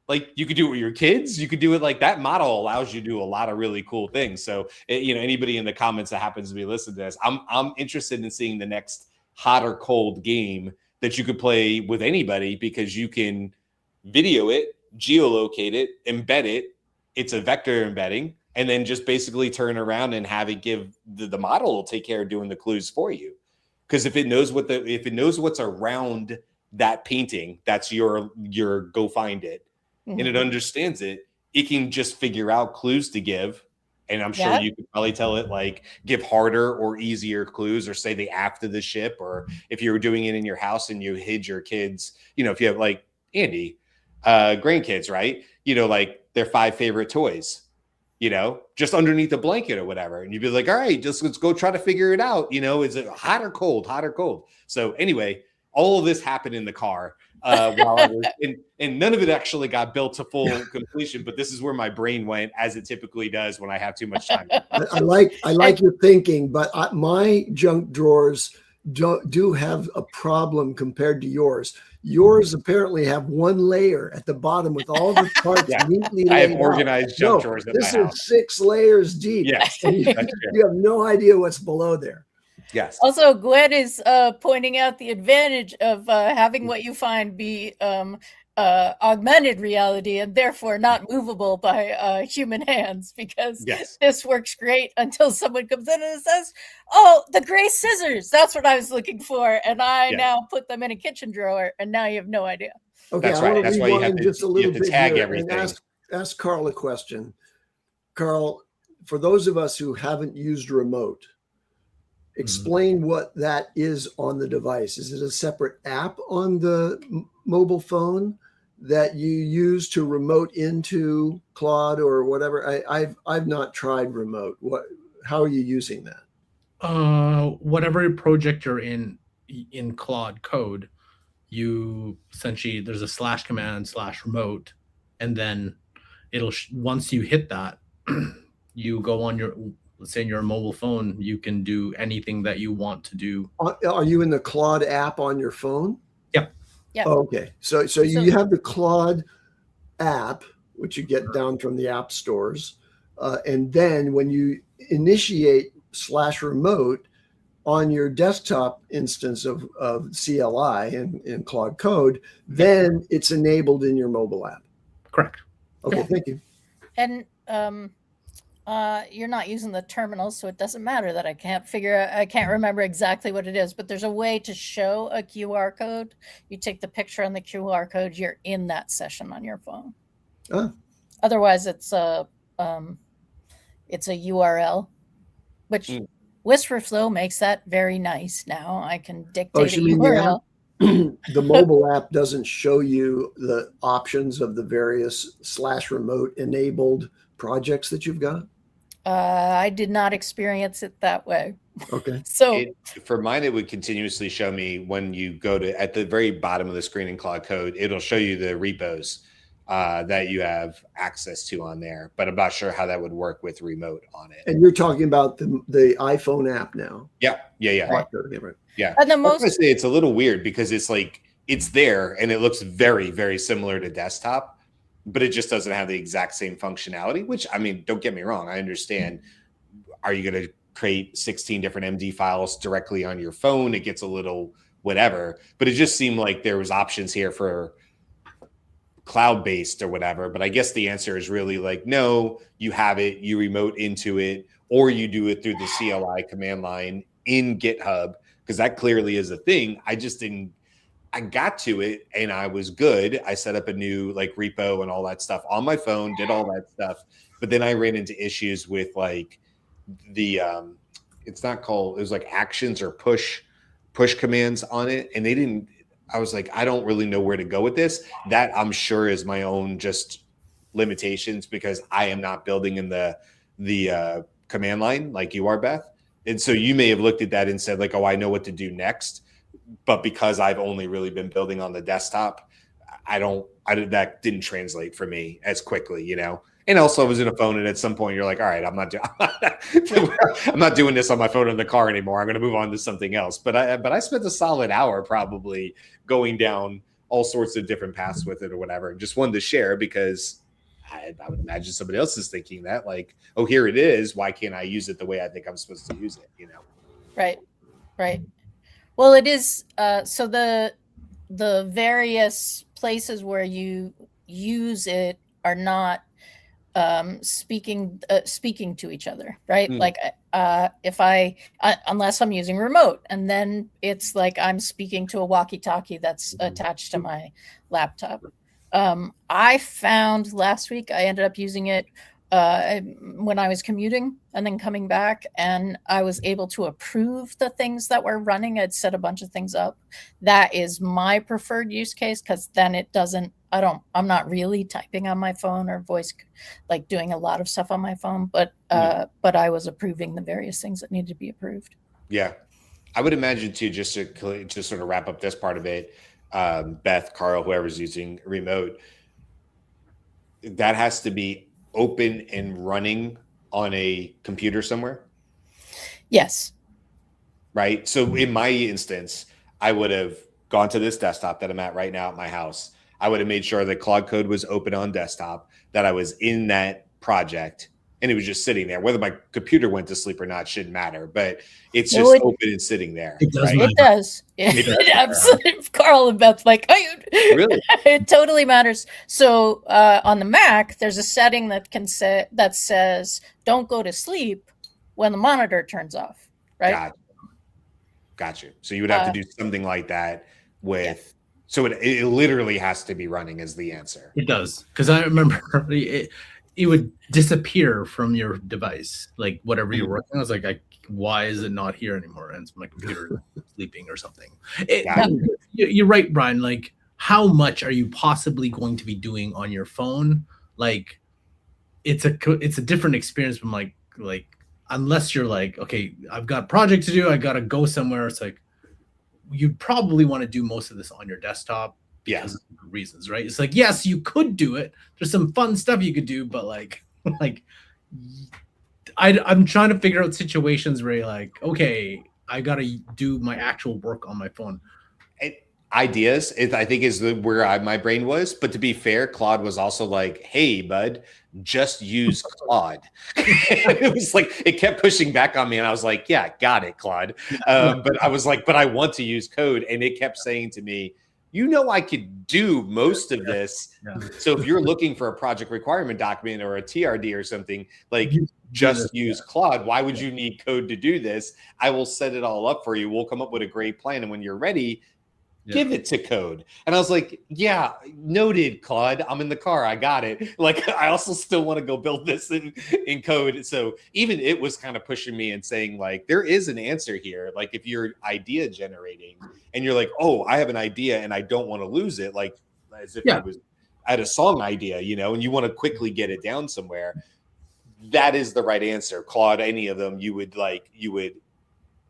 Like, you could do it with your kids. You could do it like that. Model allows you to do a lot of really cool things. So, anybody in the comments that happens to be listening to this, I'm interested in seeing the next hot or cold game that you could play with anybody, because you can video it, geolocate it, embed it. It's a vector embedding, and then just basically turn around and have it give the model will take care of doing the clues for you. Because if it knows what's around that painting, that's your go find it, and it understands it, it can just figure out clues to give. And I'm sure you could probably tell it like give harder or easier clues, or say the aft of the ship, or if you were doing it in your house and you hid your kids, if you have like Andy, grandkids, right? Like their 5 favorite toys, just underneath the blanket or whatever. And you'd be like, all right, let's go try to figure it out. Is it hot or cold? So anyway, all of this happened in the car while I was and none of it actually got built to full completion, but this is where my brain went, as it typically does when I have too much time. I like your thinking, but my junk drawers do have a problem compared to yours. Yours apparently have one layer at the bottom with all the parts neatly laid I have organized junk drawers in my house. This is 6 layers deep. Yes. You have no idea what's below there. Yes. Also, Gwen is pointing out the advantage of having what you find be augmented reality, and therefore not movable by human hands, because this works great until someone comes in and says, oh, the gray scissors, that's what I was looking for, and I now put them in a kitchen drawer, and now you have no idea. Okay, that's right. That's why you have to, just a little bit tag here everything. And ask Karl a question. Karl, for those of us who haven't used remote, explain what that is on the device. Is it a separate app on the mobile phone that you use to remote into Claude or whatever? I've not tried remote. How are you using that? Whatever project you're in Claude Code, you essentially, there's a / command / remote, and then it'll once you hit that, you go on your, let's say, in your mobile phone, you can do anything that you want to do. Are you in the Claude app on your phone? Yep. Yeah. Okay. So you have the Claude app, which you get down from the app stores. And then when you initiate / remote on your desktop instance of CLI in Claude Code, then it's enabled in your mobile app. Correct. Okay. Thank you. And you're not using the terminal, so it doesn't matter that I can't remember exactly what it is, but there's a way to show a QR code. You take the picture on the QR code, you're in that session on your phone. Oh. Otherwise, it's a URL, which Whisperflow makes that very nice. Now I can dictate a URL. The mobile app doesn't show you the options of the various /remote enabled projects that you've got? I did not experience it that way. Okay. So for mine, it would continuously show me when you go to at the very bottom of the screen in Claude Code, it'll show you the repos that you have access to on there. But I'm not sure how that would work with remote on it. And you're talking about the iPhone app now. Yeah. Right. Yeah. And the I was gonna say it's a little weird because it's like it's there and it looks very, very similar to desktop, but it just doesn't have the exact same functionality, which, I mean, don't get me wrong. I understand. Are you going to create 16 different MD files directly on your phone? It gets a little whatever, but it just seemed like there was options here for cloud-based or whatever. But I guess the answer is really like, no, you have it, you remote into it, or you do it through the CLI command line in GitHub, because that clearly is a thing. I got to it and I was good. I set up a new like repo and all that stuff on my phone, did all that stuff. But then I ran into issues with like the, it's not called, it was like actions or push commands on it. And I was like, I don't really know where to go with this. That I'm sure is my own just limitations because I am not building in the command line like you are, Beth. And so you may have looked at that and said like, oh, I know what to do next. But because I've only really been building on the desktop, that didn't translate for me as quickly, you know? And also I was in a phone and at some point you're like, all right, I'm not doing this on my phone in the car anymore. I'm going to move on to something else. But I spent a solid hour probably going down all sorts of different paths with it or whatever. And just wanted to share because I would imagine somebody else is thinking that like, oh, here it is. Why can't I use it the way I think I'm supposed to use it? You know? Right. Well, it is. So the various places where you use it are not speaking to each other, right? Like if unless I'm using remote, and then it's like I'm speaking to a walkie-talkie that's attached to my laptop. I found last week I ended up using it when I was commuting and then coming back, and I was able to approve the things that were running. I'd set a bunch of things up. That is my preferred use case because then it doesn't, I'm not really typing on my phone or voice, like doing a lot of stuff on my phone, but I was approving the various things that needed to be approved. Yeah. I would imagine too, just to sort of wrap up this part of it, Beth, Karl, whoever's using remote, that has to be open and running on a computer somewhere? Yes. Right. So in my instance, I would have gone to this desktop that I'm at right now at my house. I would have made sure that Claude Code was open on desktop, that I was in that project, and it was just sitting there. Whether my computer went to sleep or not shouldn't matter, but it's just open and sitting there. It does. Right? It does. It absolutely. Karl and Beth like, really? It totally matters. So on the Mac, there's a setting that says don't go to sleep when the monitor turns off. Right. Got you. So you would have to do something like that with. Yeah. So it literally has to be running as the answer. It does, because I remember it would disappear from your device, like whatever you're working on. I was like, why is it not here anymore? And it's my computer sleeping or something. You're right, Brian. Like, how much are you possibly going to be doing on your phone? Like, it's a different experience from like unless you're like, okay, I've got a project to do, I gotta go somewhere. It's like you'd probably want to do most of this on your desktop. Because of reasons, right? It's like, yes, you could do it. There's some fun stuff you could do, but like I'm trying to figure out situations where you're like, okay, I gotta do my actual work on my phone. Ideas, I think, is where my brain was. But to be fair, Claude was also like, hey, bud, just use Claude. It was like, it kept pushing back on me. And I was like, yeah, got it, Claude. But I was like, but I want to use code. And it kept saying to me, you know, I could do most of this. Yeah. So if you're looking for a project requirement document or a TRD or something, like just use Claude. Why would you need code to do this? I will set it all up for you. We'll come up with a great plan. And when you're ready, give it to code. And I was like, yeah, noted, Claude. I'm in the car. I got it. Like, I also still want to go build this in code. So even it was kind of pushing me and saying, like, there is an answer here. Like, if you're idea generating and you're like, oh, I have an idea and I don't want to lose it, like as if I had a song idea, you know, and you want to quickly get it down somewhere. That is the right answer. Claude, any of them, you would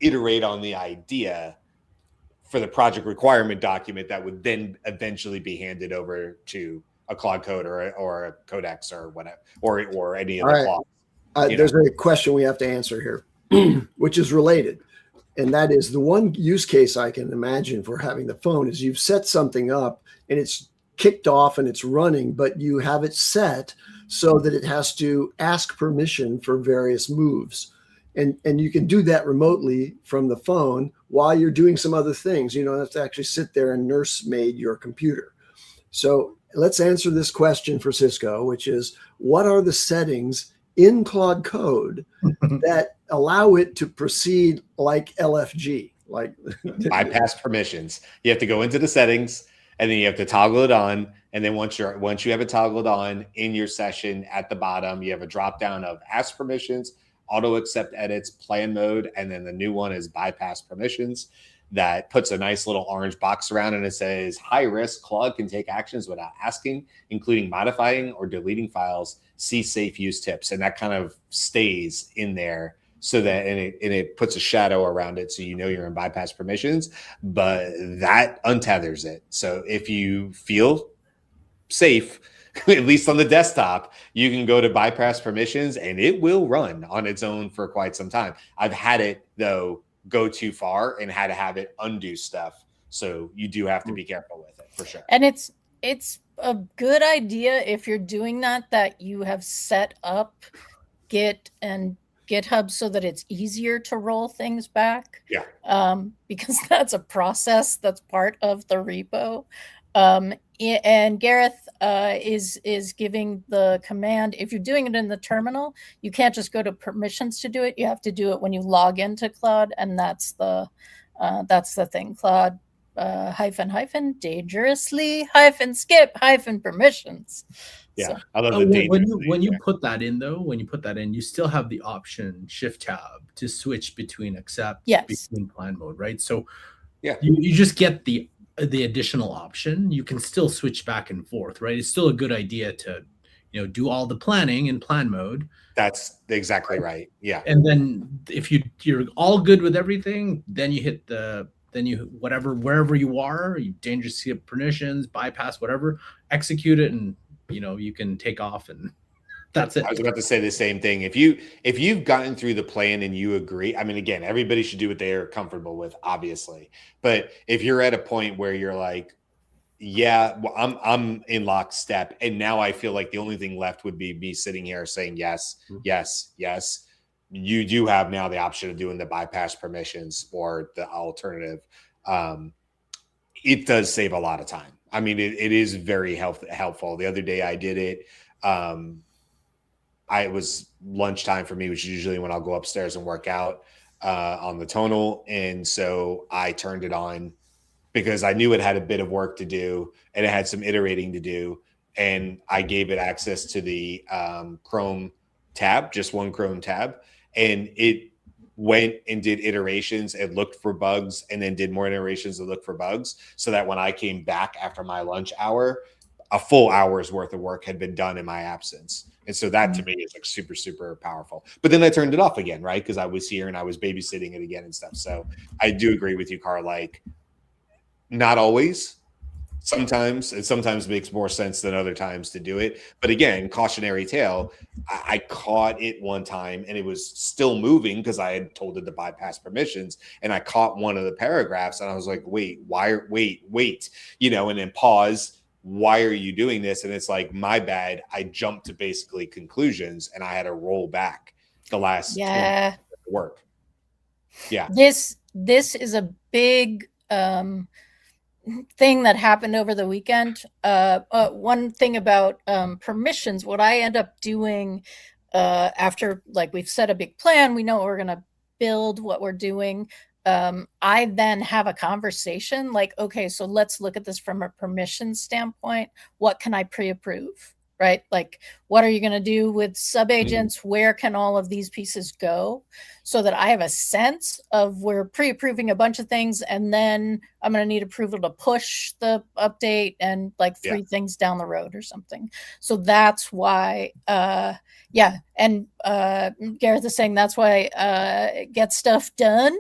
iterate on the idea for the project requirement document that would then eventually be handed over to a Claude Code or a Codex or whatever, or any of the Claude. There's a question we have to answer here, which is related. And that is the one use case I can imagine for having the phone is you've set something up and it's kicked off and it's running, but you have it set so that it has to ask permission for various moves. And you can do that remotely from the phone while you're doing some other things. You don't have to actually sit there and nursemaid your computer. So let's answer this question for Cisco, which is, what are the settings in Claude Code that allow it to proceed like LFG? Like bypass permissions. You have to go into the settings and then you have to toggle it on. And then once you have it toggled on in your session at the bottom, you have a drop down of ask permissions, auto accept edits, plan mode, and then the new one is bypass permissions. That puts a nice little orange box around and it says high risk. Claude can take actions without asking, including modifying or deleting files. See safe use tips, and that kind of stays in there so that and it puts a shadow around it so you know you're in bypass permissions, but that untethers it. So if you feel safe, at least on the desktop, you can go to bypass permissions and it will run on its own for quite some time. I've had it, though, go too far and had to have it undo stuff. So you do have to be careful with it for sure. And it's a good idea if you're doing that you have set up Git and GitHub so that it's easier to roll things back. Yeah. Because that's a process that's part of the repo. And Gareth is giving the command. If you're doing it in the terminal, you can't just go to permissions to do it. You have to do it when you log into Claude, and that's the thing. Claude -- dangerously -- skip -- permissions. Yeah, so, I love the when you put that in though. When you put that in, you still have the option Shift Tab to switch between accept, between plan mode, right? So yeah, you just get the additional option. You can still switch back and forth, right? It's still a good idea to, do all the planning in plan mode. That's exactly right. Yeah. And then if you're all good with everything, then you hit wherever you are, you dangerous skip permissions, bypass, whatever, execute it, and you can take off, and that's it. I was about to say the same thing. If you've gotten through the plan and you agree, I mean, again, everybody should do what they're comfortable with, obviously. But if you're at a point where you're like, yeah, well, I'm in lockstep, and now I feel like the only thing left would be me sitting here saying yes, yes, yes. You do have now the option of doing the bypass permissions or the alternative. It does save a lot of time. I mean, it is very helpful. The other day I did it. It was lunchtime for me, which is usually when I'll go upstairs and work out on the tonal. And so I turned it on because I knew it had a bit of work to do and it had some iterating to do. And I gave it access to the Chrome tab, just one Chrome tab. And it went and did iterations and looked for bugs and then did more iterations to look for bugs. So that when I came back after my lunch hour, a full hour's worth of work had been done in my absence. And so that to me is like super, super powerful. But then I turned it off again, right? Because I was here and I was babysitting it again and stuff. So I do agree with you, Karl. Like, not always. Sometimes it sometimes makes more sense than other times to do it. But again, cautionary tale, I caught it one time and it was still moving because I had told it to bypass permissions. And I caught one of the paragraphs and I was like, wait, and then pause. Why are you doing this? And it's like, my bad. I jumped to basically conclusions and I had to roll back the last work. Yeah. This is a big thing that happened over the weekend. One thing about permissions, what I end up doing after, like, we've set a big plan, we know what we're going to build, what we're doing. I then have a conversation like, okay, so let's look at this from a permission standpoint. What can I pre-approve? Right? Like, what are you going to do with subagents? Where can all of these pieces go? So that I have a sense of we're pre-approving a bunch of things, and then I'm going to need approval to push the update and like 3 things down the road or something. So that's why, yeah. And Gareth is saying that's why get stuff done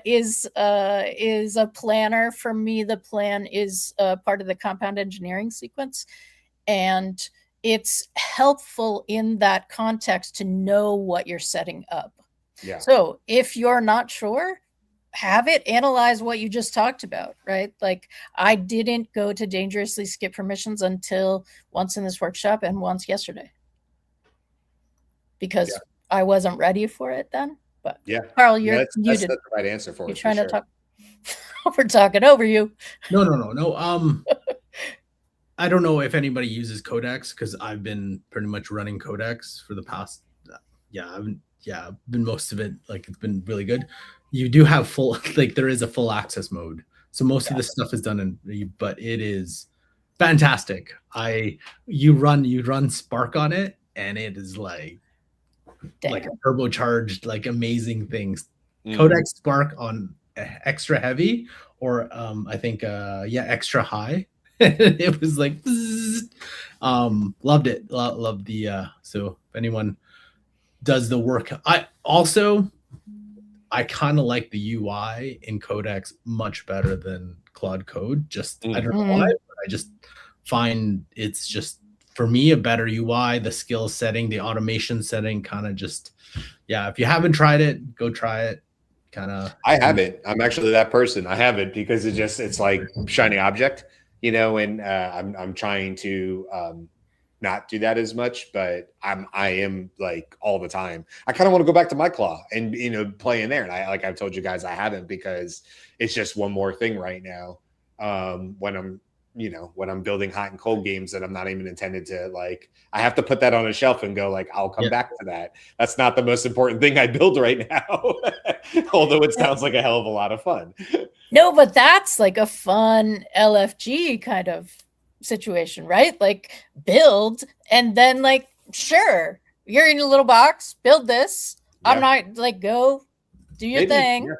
is a planner. For me, the plan is part of the compound engineering sequence. And it's helpful in that context to know what you're setting up. Yeah. So if you're not sure, have it analyze what you just talked about, right? Like, I didn't go to dangerously skip permissions until once in this workshop and once yesterday, because I wasn't ready for it then. But Karl, that's the right answer for it. You're trying to talk. We're talking over you. No. I don't know if anybody uses Codex, because I've been pretty much running Codex for the past. Been most of it. Like, it's been really good. You do have full, like, there is a full access mode, so most of this stuff is done but it is fantastic. You run Spark on it, and it is like a turbocharged, like, amazing things. Codex Spark on extra heavy, or I think extra high. It was like loved it. Loved the so if anyone does the work, I kind of like the UI in Codex much better than Claude Code. I don't know why, but I just find it's just, for me, a better UI. The skill setting, the automation setting, kind of just, if you haven't tried it, go try it. I haven't. I'm actually that person. I haven't, because it's like shiny object, and I'm trying to not do that as much, but I am like all the time. I kind of want to go back to my claw and play in there. And I've told you guys, I haven't, because it's just one more thing right now. When I'm building hot and cold games that I'm not even intended to, like, I have to put that on a shelf and go, like, I'll come back to that. That's not the most important thing I build right now. Although it sounds like a hell of a lot of fun. No, but that's like a fun LFG kind of situation, right? Like, build, and then, like, sure, you're in a little box, build this. I'm not like, go do your thing.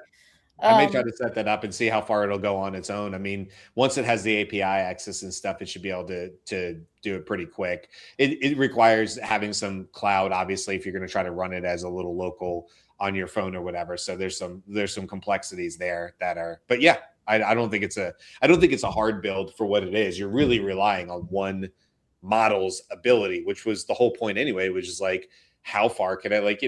I may try to set that up and see how far it'll go on its own. I mean, once it has the API access and stuff, it should be able to do it pretty quick. It requires having some cloud, obviously, if you're going to try to run it as a little local on your phone or whatever. So there's some complexities there that are, but I don't think it's a hard build for what it is. You're really relying on one model's ability, which was the whole point anyway, which is like, how far can I, like,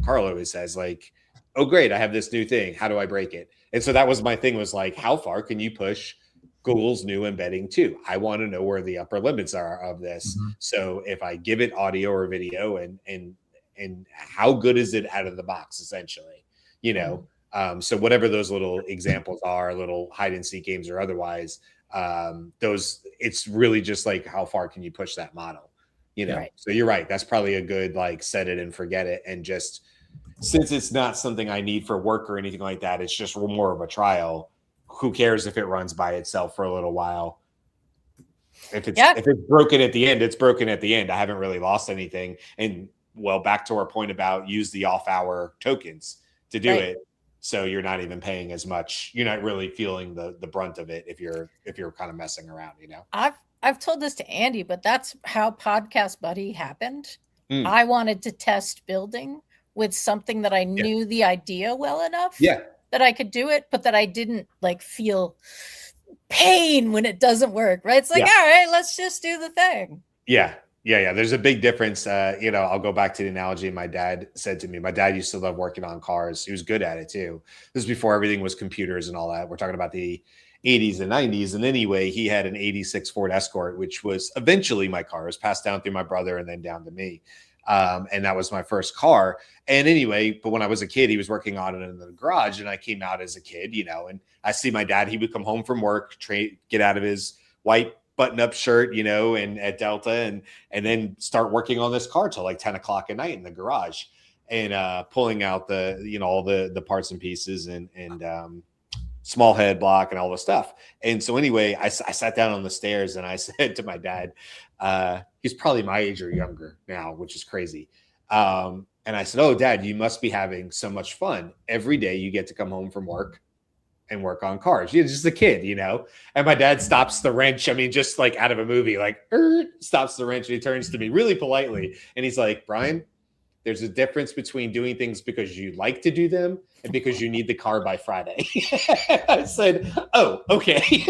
Karl always says, like, oh, great, I have this new thing. How do I break it? And so that was my thing, was like, how far can you push Google's new embedding to? I want to know where the upper limits are of this. So if I give it audio or video, and how good is it out of the box, essentially, so whatever those little examples are, little hide and seek games or otherwise, it's really just like, how far can you push that model, Right. So you're right. That's probably a good, like, set it and forget it. And just, since it's not something I need for work or anything like that, it's just more of a trial. Who cares if it runs by itself for a little while? If it's broken at the end, it's broken at the end. I haven't really lost anything. And well, back to our point about use the off-hour tokens to do it. So you're not even paying as much. You're not really feeling the brunt of it if you're kind of messing around, I've told this to Andy, but that's how Podcast Buddy happened. I wanted to test building with something that I knew the idea well enough that I could do it, but that I didn't, like, feel pain when it doesn't work, right? It's like, all right, let's just do the thing. Yeah. There's a big difference. I'll go back to the analogy my dad said to me. My dad used to love working on cars. He was good at it too. This is before everything was computers and all that. We're talking about the 80s and 90s. And anyway, he had an 86 Ford Escort, which was eventually my car. It was passed down through my brother and then down to me. And that was my first car. And anyway, but when I was a kid, he was working on it in the garage, and I came out as a kid, and I see my dad, he would come home from work, get out of his white button-up shirt, and at Delta, and then start working on this car till like 10 o'clock at night in the garage. and pulling out the, you know, all the parts and pieces and small head block and all the stuff. And so anyway, I sat down on the stairs and I said to my dad, he's probably my age or younger now, which is crazy. And I said, "Oh, Dad, you must be having so much fun. Every day you get to come home from work and work on cars. You're just a kid, you know?" And my dad stops the wrench. I mean, just like out of a movie, like stops the wrench, and he turns to me really politely. And he's like, "Brian, there's a difference between doing things because you like to do them and because you need the car by Friday." I said, "Oh, okay."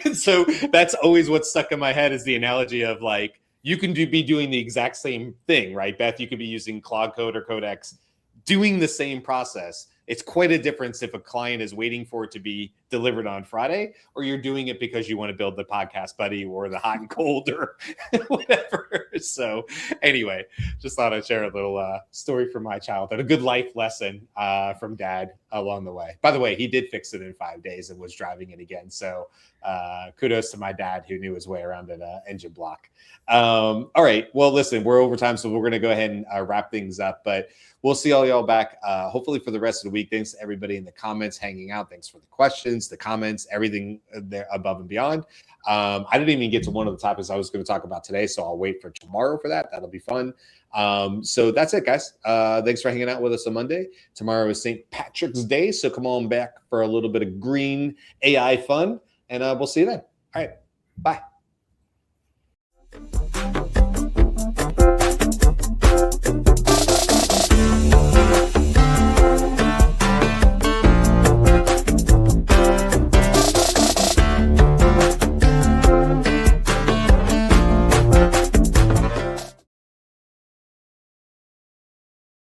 And so that's always what's stuck in my head is the analogy of like, you can be doing the exact same thing, right? Beth, you could be using Claude Code or Codex, doing the same process. It's quite a difference if a client is waiting for it to be delivered on Friday, or you're doing it because you want to build the podcast buddy or the hot and cold or whatever. So anyway, just thought I'd share a little story from my childhood, a good life lesson from Dad along the way. By the way, he did fix it in 5 days and was driving it again. So kudos to my dad who knew his way around an engine block. All right. Well, listen, we're over time, so we're going to go ahead and wrap things up. But we'll see all y'all back hopefully for the rest of the week. Thanks to everybody in the comments hanging out. Thanks for the questions, the comments, everything there above and beyond. I didn't even get to one of the topics I was going to talk about today, so I'll wait for tomorrow for that. That'll be fun. So that's it, guys. Thanks for hanging out with us on Monday. Tomorrow is St. Patrick's Day, so come on back for a little bit of green AI fun, and we'll see you then. All right. Bye.